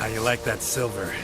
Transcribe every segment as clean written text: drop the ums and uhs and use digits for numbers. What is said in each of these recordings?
How you like that silver?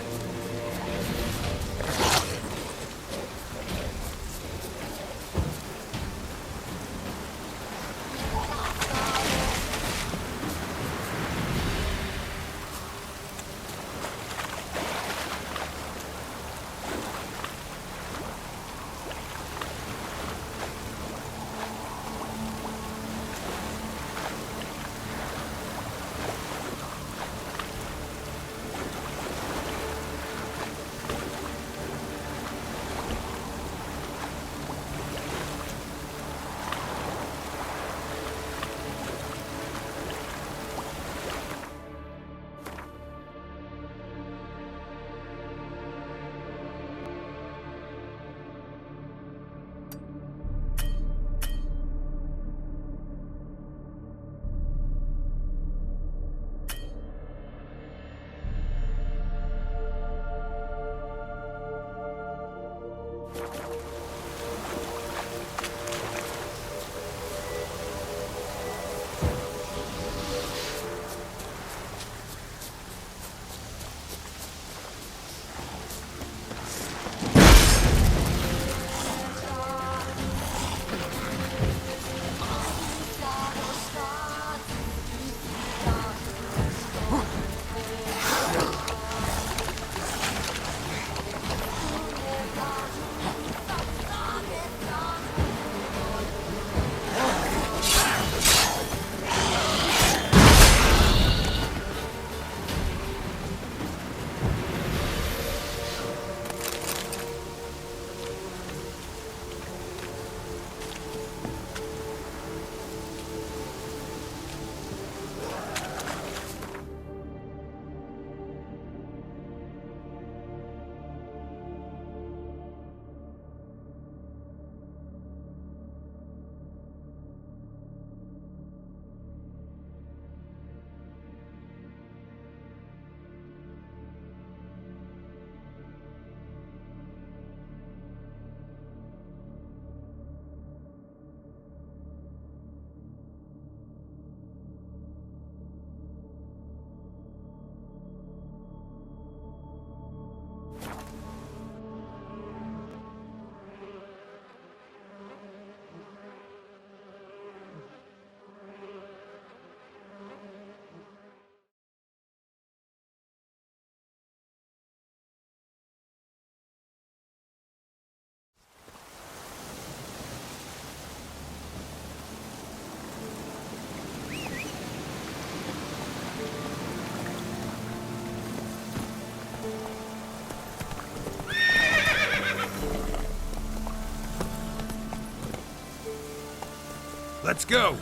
Let's go!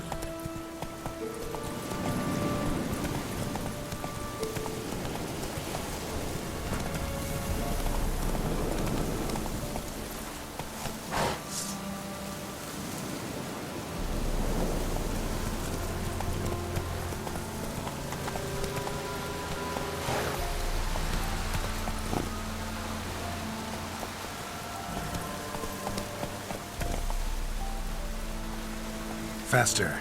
Faster.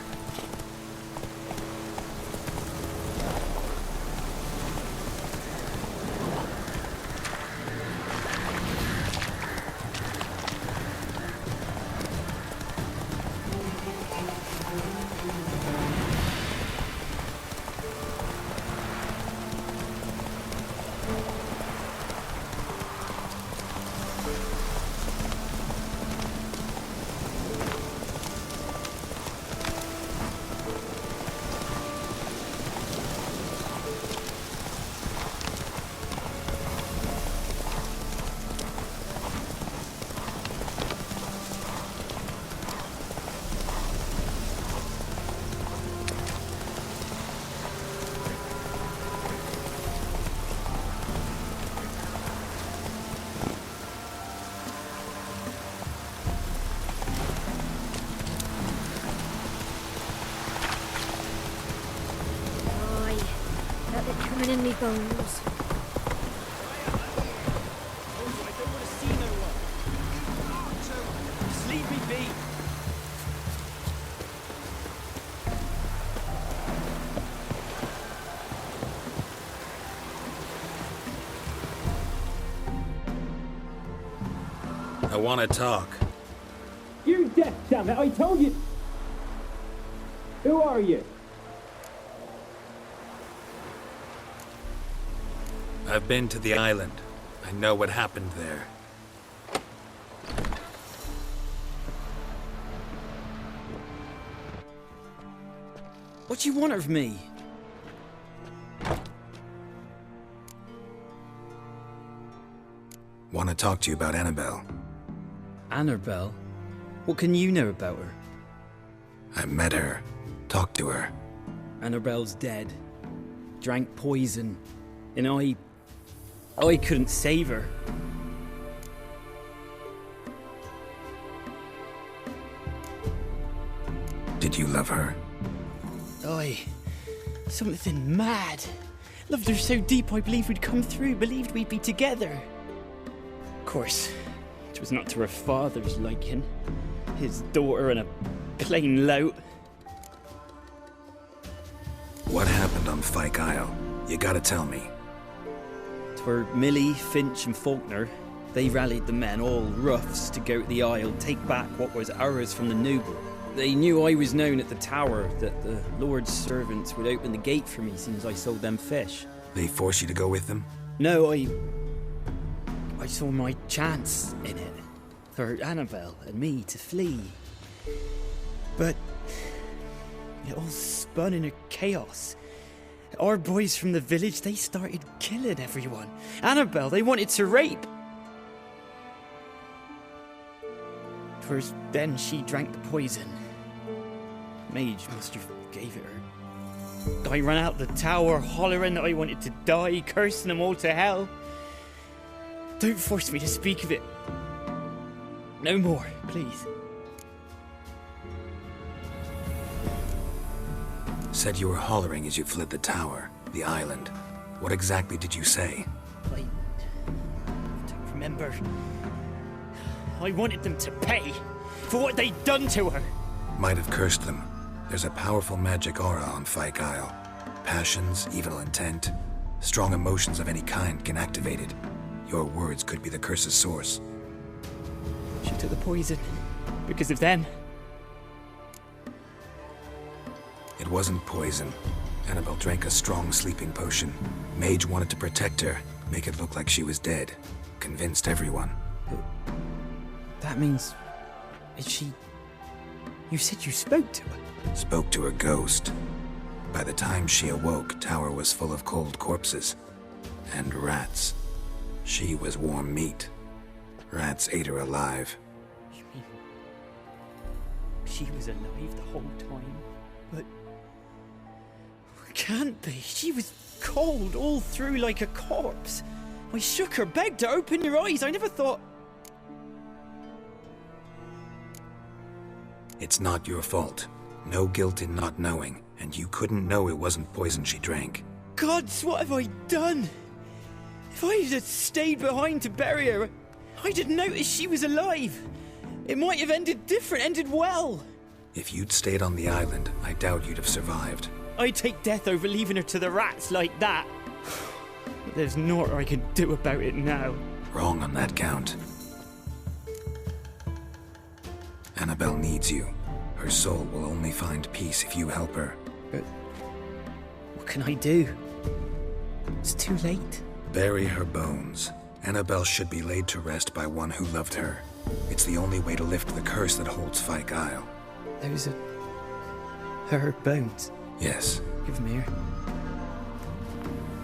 Coming in me bones. Also, I don't want to see no one. So, just leave me be. I want to talk. You deaf, damn it! I told you. Who are you? I've been to the island. I know what happened there. What do you want of me? Want to talk to you about Annabelle. Annabelle? What can you know about her? I met her. Talked to her. Annabelle's dead. Drank poison. And I couldn't save her. Did you love her? Something mad. Loved her so deep I believed we'd come through, believed we'd be together. Of course, it was not to her father's liking. His daughter and a plain lout. What happened on Fyke Isle? You gotta tell me. For Millie, Finch and Faulkner, they rallied the men, all roughs, to go to the Isle, take back what was ours from the noble. They knew I was known at the tower, that the Lord's servants would open the gate for me since I sold them fish. They force you to go with them? No, I saw my chance in it, for Annabelle and me to flee. But it all spun in a chaos. Our boys from the village, they started killing everyone. Annabelle, they wanted to rape. 'Twas then she drank the poison. Mage must have gave it her. I ran out the tower, hollering that I wanted to die, cursing them all to hell. Don't force me to speak of it. No more, please. Said you were hollering as you fled the tower, the island. What exactly did you say? I don't remember. I wanted them to pay for what they'd done to her. Might have cursed them. There's a powerful magic aura on Fyke Isle. Passions, evil intent, strong emotions of any kind can activate it. Your words could be the curse's source. She took the poison because of them. It wasn't poison. Annabelle drank a strong sleeping potion. Mage wanted to protect her, make it look like she was dead. Convinced everyone. But that means... is she... You said you spoke to her? Spoke to her ghost. By the time she awoke, Tower was full of cold corpses. And rats. She was warm meat. Rats ate her alive. You mean... she was alive the whole time, but it can't be. She was cold all through like a corpse. I shook her, begged her, open your eyes. I never thought... It's not your fault. No guilt in not knowing, and you couldn't know it wasn't poison she drank. Gods, what have I done? If I had stayed behind to bury her, I'd have noticed she was alive. It might have ended different, ended well. If you'd stayed on the island, I doubt you'd have survived. I'd take death over leaving her to the rats like that. There's naught I can do about it now. Wrong on that count. Annabelle needs you. Her soul will only find peace if you help her. But what can I do? It's too late. Bury her bones. Annabelle should be laid to rest by one who loved her. It's the only way to lift the curse that holds Fyke Isle. Those are her bones. Yes. Give them here.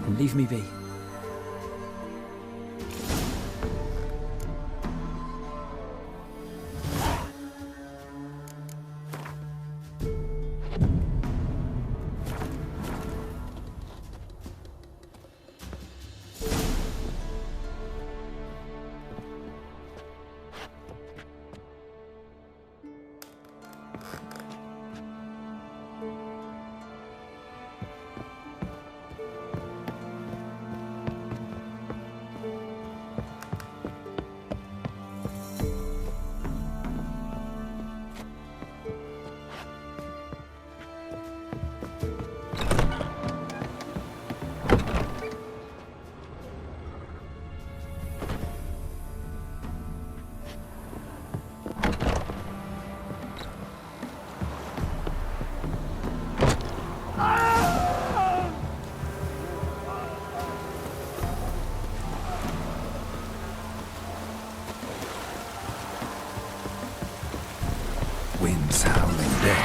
And leave me be. Winds howling dead.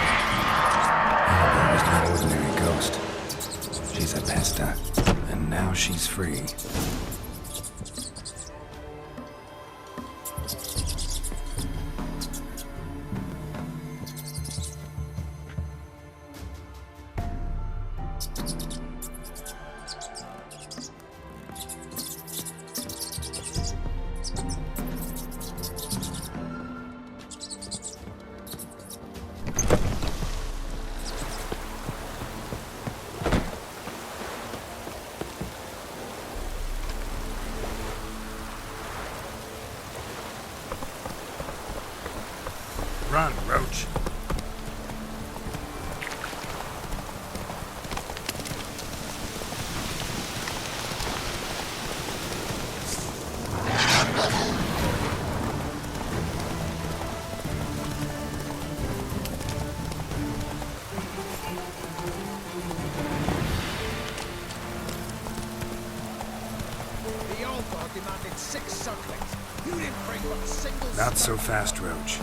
Annabelle was no ordinary ghost. She's a pesta, and now she's free. Run, Roach. The old dog demanded 6 sucklings. You didn't bring but a single Not so fast, Roach.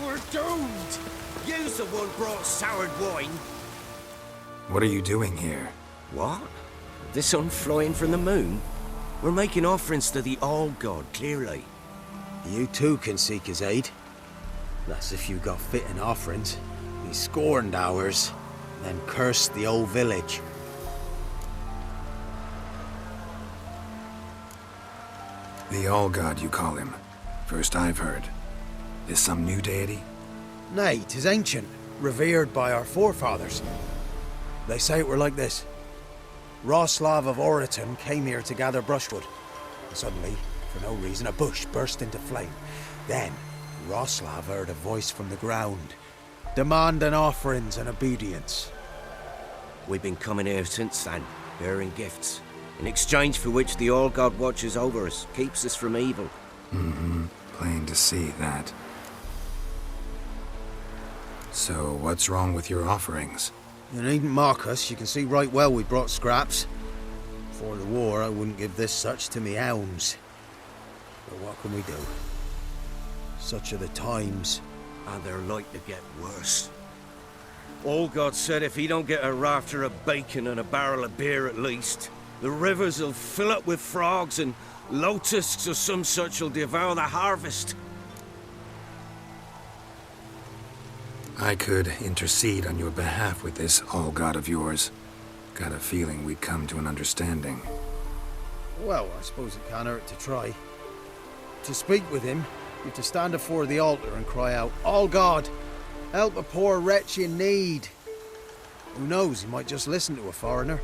We're doomed! You's the one brought soured wine. What are you doing here? What? The sun flying from the moon? We're making offerings to the All-God, clearly. You too can seek his aid. That's if you got fitting offerings. He scorned ours, then cursed the old village. The All-God, you call him. First I've heard. Is some new deity? Nay, 'tis ancient, revered by our forefathers. They say it were like this. Roslav of Oriton came here to gather brushwood. And suddenly, for no reason, a bush burst into flame. Then, Roslav heard a voice from the ground, demanding offerings and obedience. We've been coming here since then, bearing gifts, in exchange for which the All-God watches over us, keeps us from evil. Mm-hmm. Plain to see that. So, what's wrong with your offerings? You needn't mock us, you can see right well we brought scraps. Before the war, I wouldn't give this such to me hounds. But what can we do? Such are the times. And they're like to get worse. All-God said if he don't get a rafter of bacon and a barrel of beer at least, the rivers will fill up with frogs, and locusts or some such will devour the harvest. I could intercede on your behalf with this all-god of yours. Got a feeling we'd come to an understanding. Well, I suppose it can't hurt to try. To speak with him, you have to stand before the altar and cry out, "All God, help a poor wretch in need." Who knows, he might just listen to a foreigner.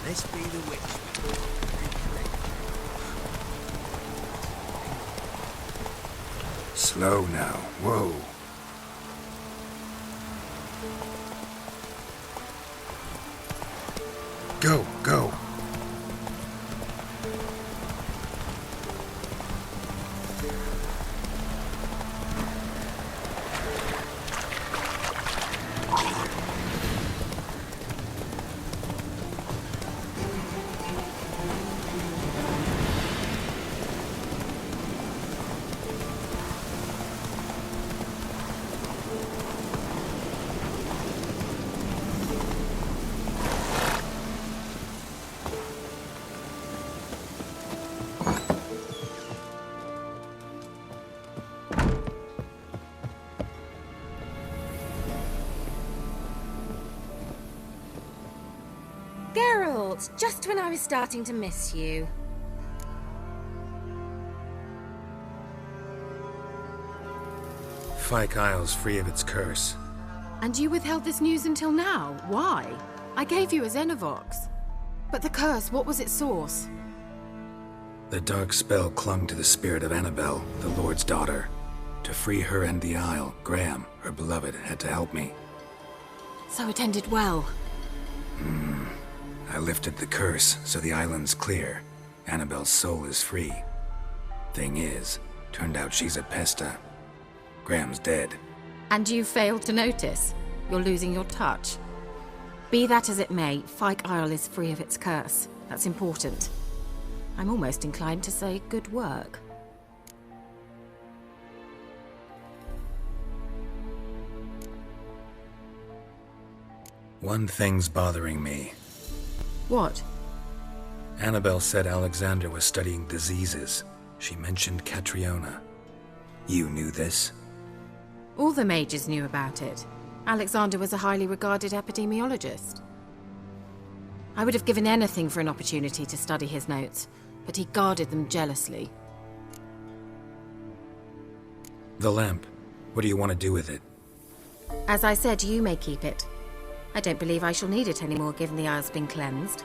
This be the witch. Slow now. Whoa. Go, go. Geralt, just when I was starting to miss you. Fyke Isle's free of its curse. And you withheld this news until now? Why? I gave you a Xenovox. But the curse, what was its source? The dark spell clung to the spirit of Annabelle, the Lord's daughter. To free her and the Isle, Graham, her beloved, had to help me. So it ended well. I lifted the curse, so the island's clear. Annabelle's soul is free. Thing is, turned out she's a pesta. Graham's dead. And you failed to notice? You're losing your touch. Be that as it may, Fyke Isle is free of its curse. That's important. I'm almost inclined to say good work. One thing's bothering me. What? Annabelle said Alexander was studying diseases. She mentioned Catriona. You knew this? All the mages knew about it. Alexander was a highly regarded epidemiologist. I would have given anything for an opportunity to study his notes, but he guarded them jealously. The lamp. What do you want to do with it? As I said, you may keep it. I don't believe I shall need it anymore, given the Isle's been cleansed.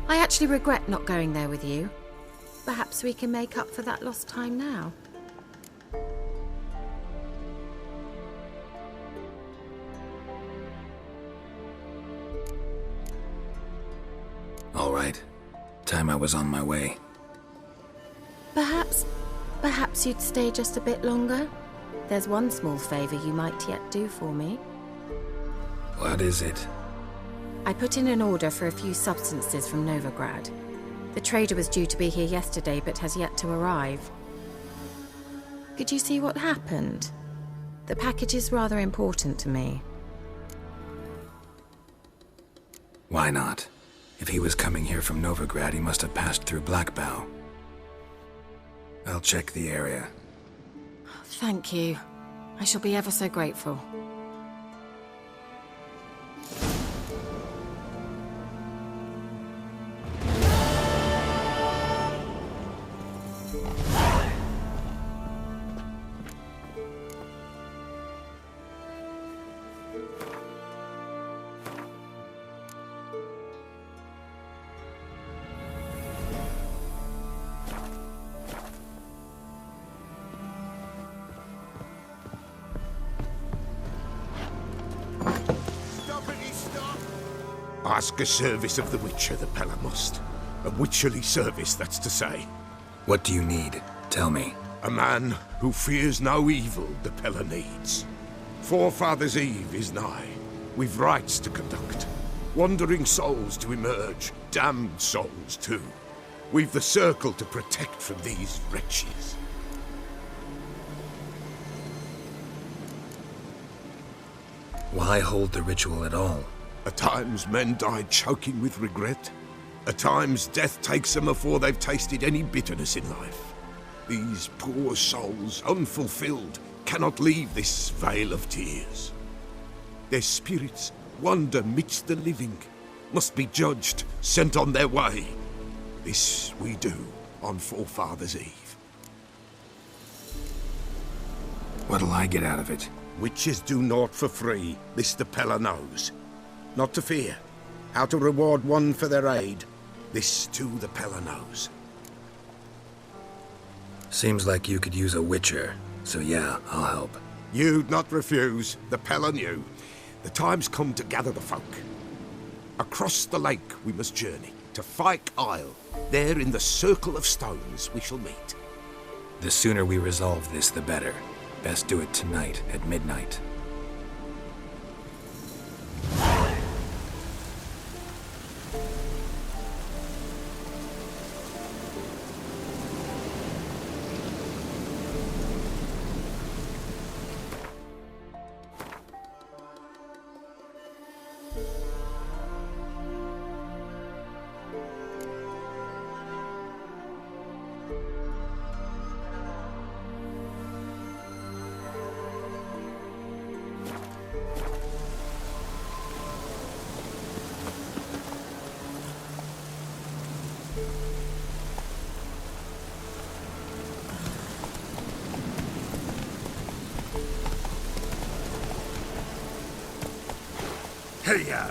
I actually regret not going there with you. Perhaps we can make up for that lost time now. All right. Time I was on my way. Perhaps you'd stay just a bit longer? There's one small favor you might yet do for me. What is it? I put in an order for a few substances from Novigrad. The trader was due to be here yesterday, but has yet to arrive. Could you see what happened? The package is rather important to me. Why not? If he was coming here from Novigrad, he must have passed through Blackbow. I'll check the area. Thank you. I shall be ever so grateful. Ask a service of the Witcher, the Pella must. A witcherly service, that's to say. What do you need? Tell me. A man who fears no evil the Pella needs. Forefathers' Eve is nigh. We've rites to conduct. Wandering souls to emerge. Damned souls, too. We've the circle to protect from these wretches. Why hold the ritual at all? At times men die choking with regret. At times death takes them before they've tasted any bitterness in life. These poor souls, unfulfilled, cannot leave this vale of tears. Their spirits wander midst the living, must be judged, sent on their way. This we do on Forefathers' Eve. What'll I get out of it? Witches do naught for free, this the Pella knows. Not to fear. How to reward one for their aid, this too the Pella knows. Seems like you could use a witcher, so yeah, I'll help. You'd not refuse, the Pella knew. The time's come to gather the folk. Across the lake we must journey, to Fyke Isle. There in the circle of stones we shall meet. The sooner we resolve this, the better. Best do it tonight at midnight. Hey-ya!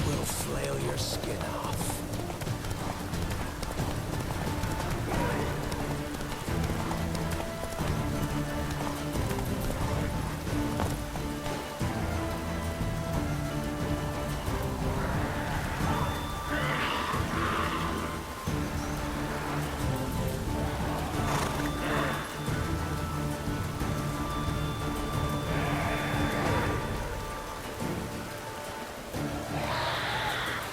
We'll flail your skin off.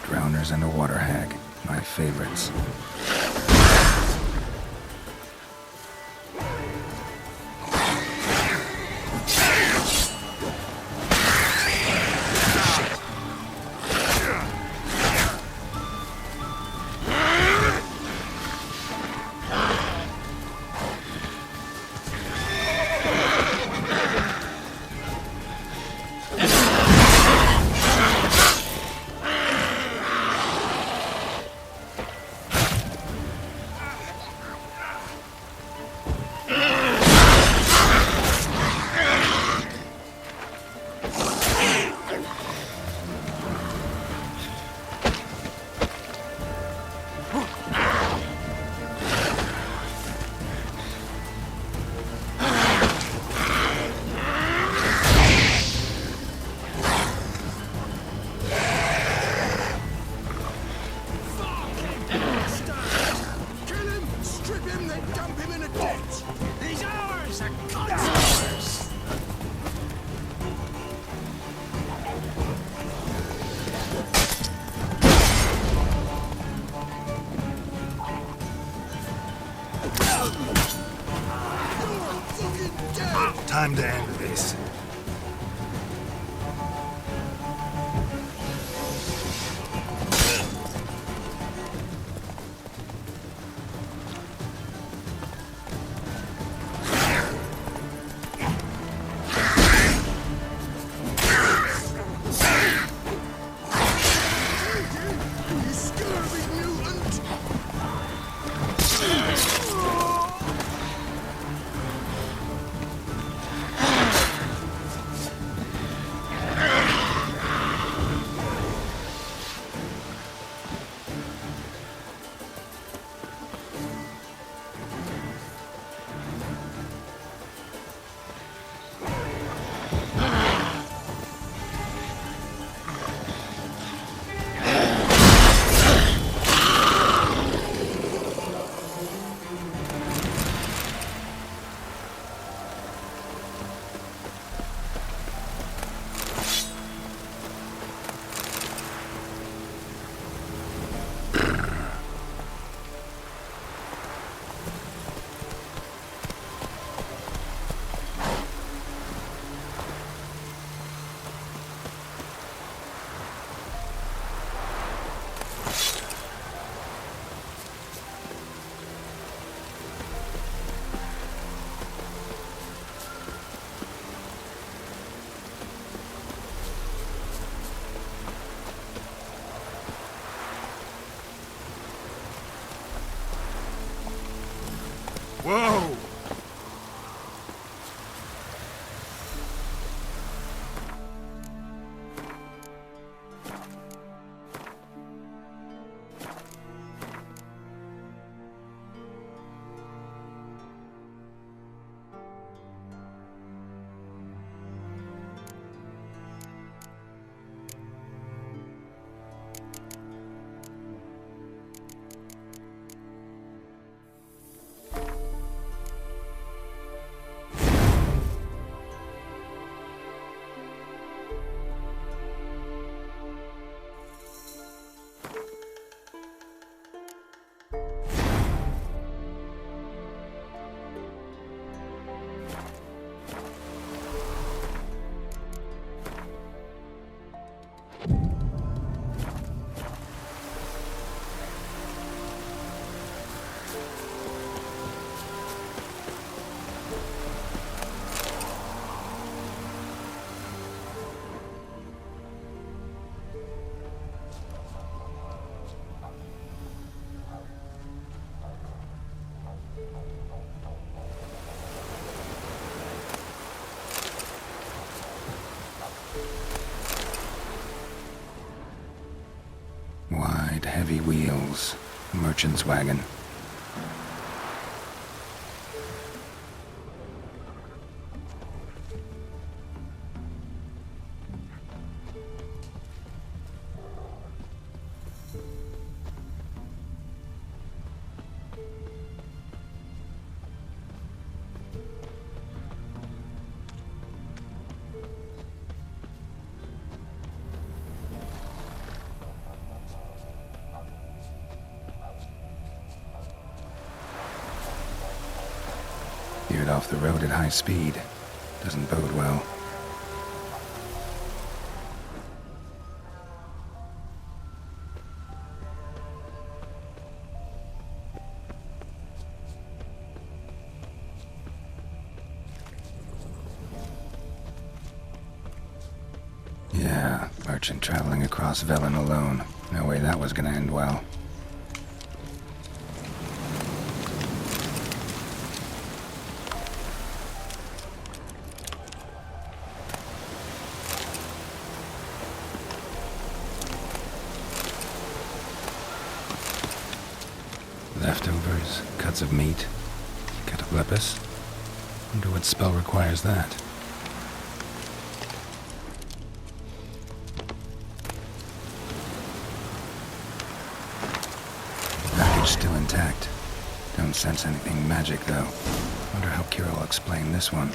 Drowners and a water hag, my favorites. Time to end this. souls. Merchant's wagon. Veered off the road at high speed. Doesn't bode well. Yeah, merchant traveling across Velen alone. No way that was gonna end well. Leftovers, cuts of meat, cataplepis. Wonder what spell requires that. Package still intact. Don't sense anything magic though. Wonder how Kira will explain this one.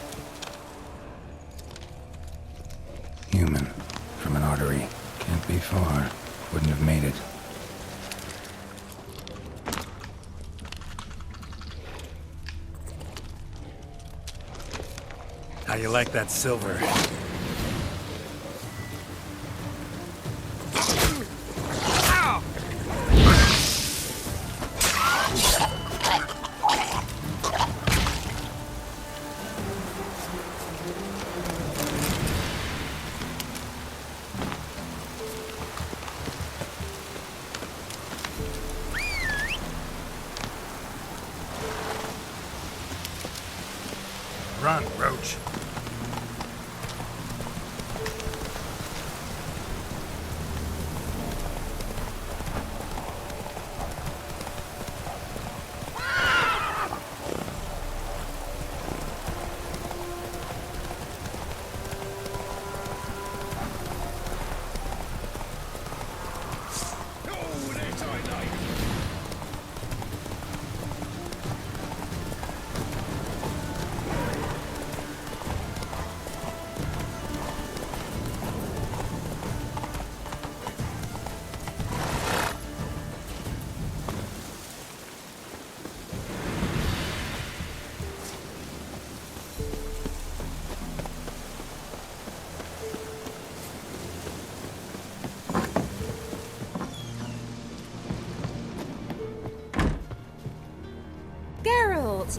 Human, from an artery. Can't be far. Wouldn't have made it. How you like that silver? Run, Roach.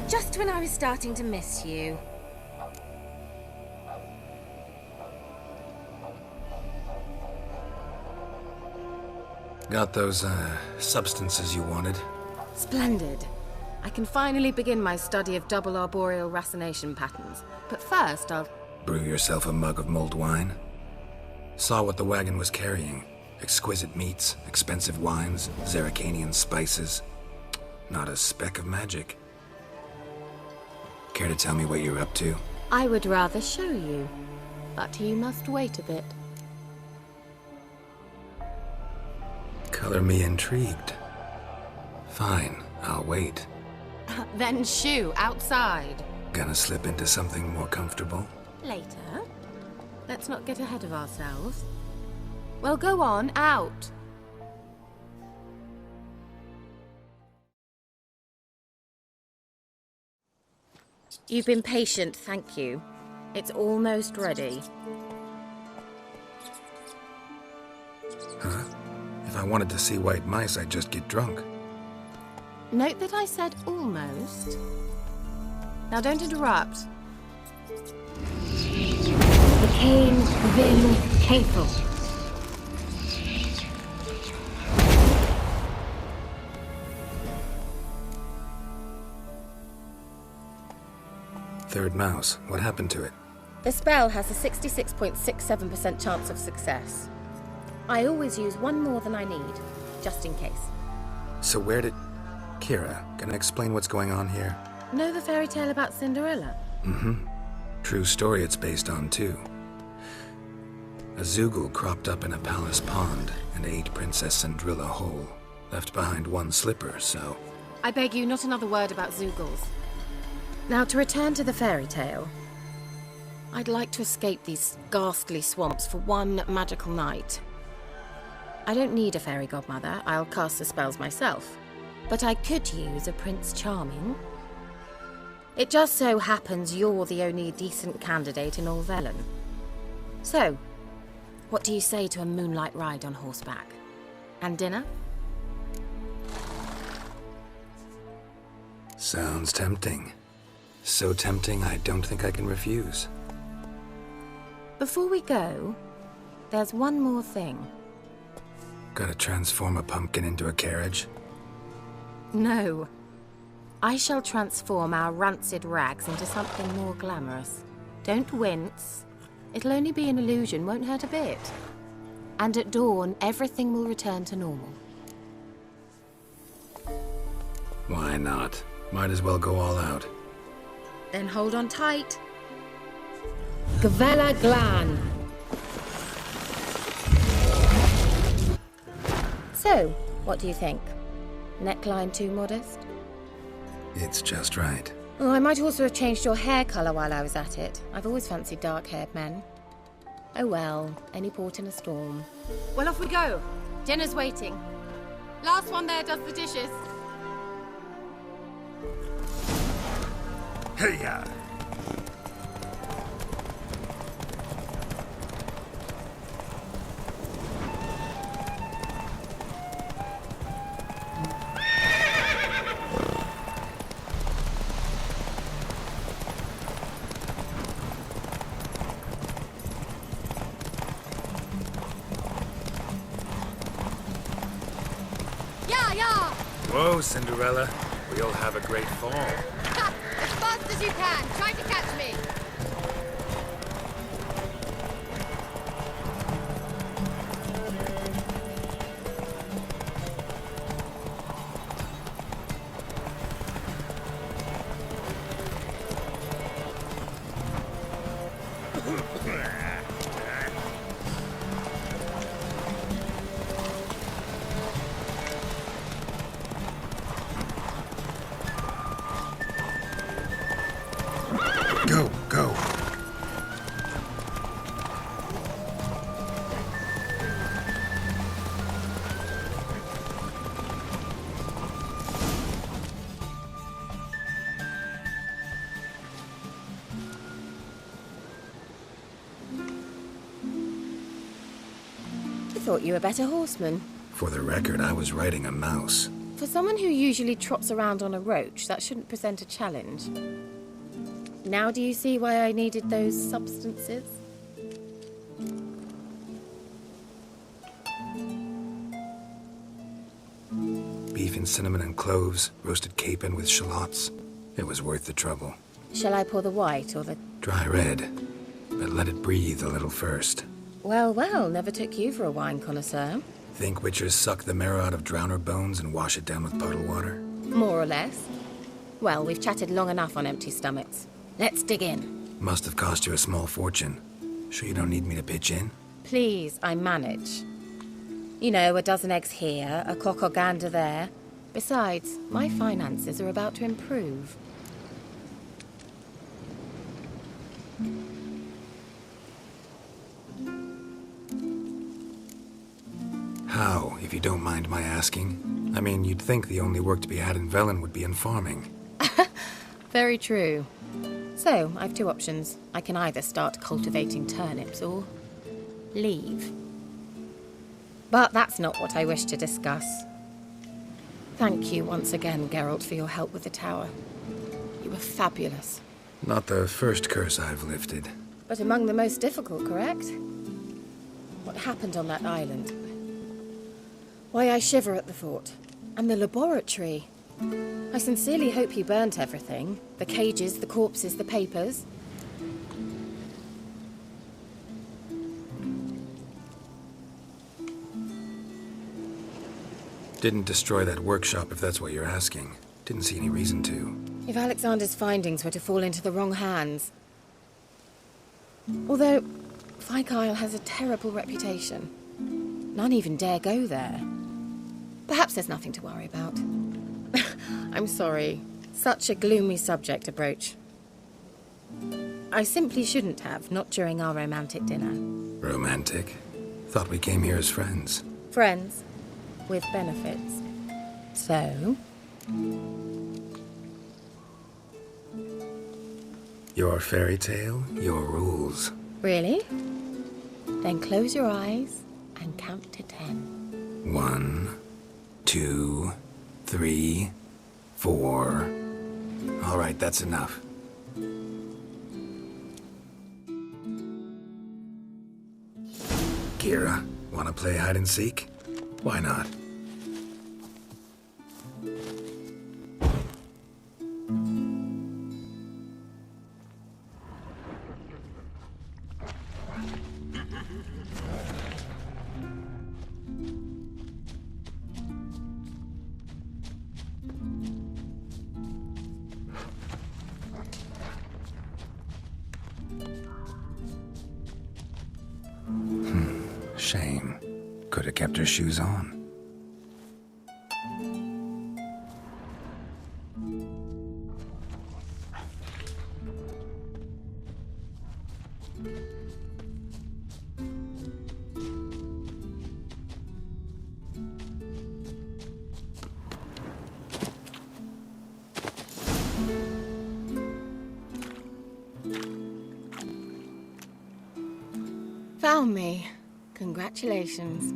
Just when I was starting to miss you. Got those, substances you wanted? Splendid. I can finally begin my study of double arboreal racination patterns. But first, I'll... Brew yourself a mug of mulled wine? Saw what the wagon was carrying. Exquisite meats, expensive wines, Zerrikanian spices. Not a speck of magic. Care to tell me what you're up to? I would rather show you, but you must wait a bit. Color me intrigued. Fine, I'll wait. Then shoo, outside. Gonna slip into something more comfortable? Later. Let's not get ahead of ourselves. Well, go on, out. You've been patient, thank you. It's almost ready. Huh? If I wanted to see white mice, I'd just get drunk. Note that I said almost. Now don't interrupt. Cain Vin Cathel. Third mouse. What happened to it? The spell has a 66.67% chance of success. I always use one more than I need, just in case. So where did... Kira, gonna explain what's going on here? Know the fairy tale about Cinderella? Mm-hmm. True story it's based on, too. A Zoogle cropped up in a palace pond and ate Princess Cinderella whole. Left behind one slipper, so... I beg you, not another word about Zoogles. Now, to return to the fairy tale. I'd like to escape these ghastly swamps for one magical night. I don't need a fairy godmother, I'll cast the spells myself. But I could use a Prince Charming. It just so happens you're the only decent candidate in all Velen. So, what do you say to a moonlight ride on horseback? And dinner? Sounds tempting. So tempting, I don't think I can refuse. Before we go, there's one more thing. Gotta transform a pumpkin into a carriage? No. I shall transform our rancid rags into something more glamorous. Don't wince. It'll only be an illusion, won't hurt a bit. And at dawn, everything will return to normal. Why not? Might as well go all out. Then hold on tight. Gavella Glan. So, what do you think? Neckline too modest? It's just right. Oh, I might also have changed your hair colour while I was at it. I've always fancied dark-haired men. Oh well, any port in a storm. Well, off we go. Dinner's waiting. Last one there does the dishes. Hey-ya! Whoa, Cinderella. We'll have a great fall. Ha! As fast as you can. Try to catch me. Go, go. I thought you were a better horseman. For the record, I was riding a mouse. For someone who usually trots around on a roach, that shouldn't present a challenge. Now do you see why I needed those substances? Beef and cinnamon and cloves, roasted capon with shallots. It was worth the trouble. Shall I pour the white or the... Dry red, but let it breathe a little first. Well, well, never took you for a wine connoisseur. Think witchers suck the marrow out of drowner bones and wash it down with puddle water? More or less. Well, we've chatted long enough on empty stomachs. Let's dig in. Must have cost you a small fortune. Sure you don't need me to pitch in? Please, I manage. You know, a dozen eggs here, a cock or gander there. Besides, my finances are about to improve. How, if you don't mind my asking? I mean, you'd think the only work to be had in Velen would be in farming. Very true. So, I've two options. I can either start cultivating turnips or leave. But that's not what I wish to discuss. Thank you once again, Geralt, for your help with the tower. You were fabulous. Not the first curse I've lifted. But among the most difficult, correct? What happened on that island? Why I shiver at the thought. And the laboratory. I sincerely hope you burnt everything. The cages, the corpses, the papers. Didn't destroy that workshop, if that's what you're asking. Didn't see any reason to. If Alexander's findings were to fall into the wrong hands... Although, Fyke Isle has a terrible reputation. None even dare go there. Perhaps there's nothing to worry about. I'm sorry. Such a gloomy subject to broach. I simply shouldn't have, not during our romantic dinner. Romantic? Thought we came here as friends. Friends, with benefits. So? Your fairy tale, your rules. Really? Then close your eyes and count to 10. 1, 2, 3, 4. All right, that's enough. Kira, wanna play hide and seek? Why not? Shame. Could have kept her shoes on. Found me. Congratulations.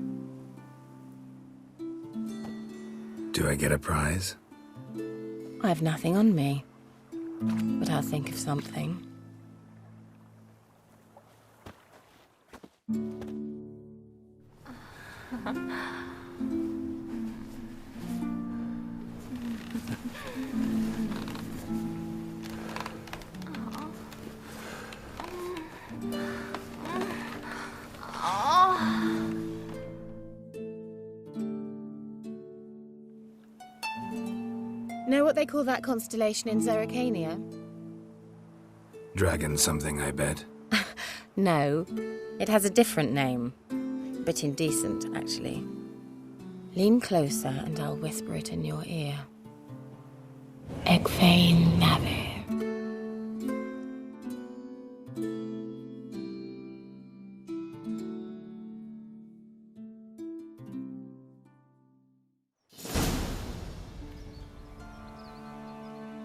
Do I get a prize? I have nothing on me, but I'll think of something. Know what they call that constellation in Zerrikania? Dragon something, I bet. No, it has a different name. Bit indecent, actually. Lean closer and I'll whisper it in your ear. Egfain Nave.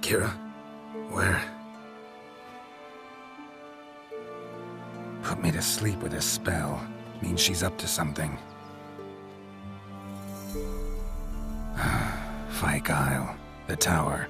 Kira? Where? Put me to sleep with a spell. Means she's up to something. Fyke Isle. The tower.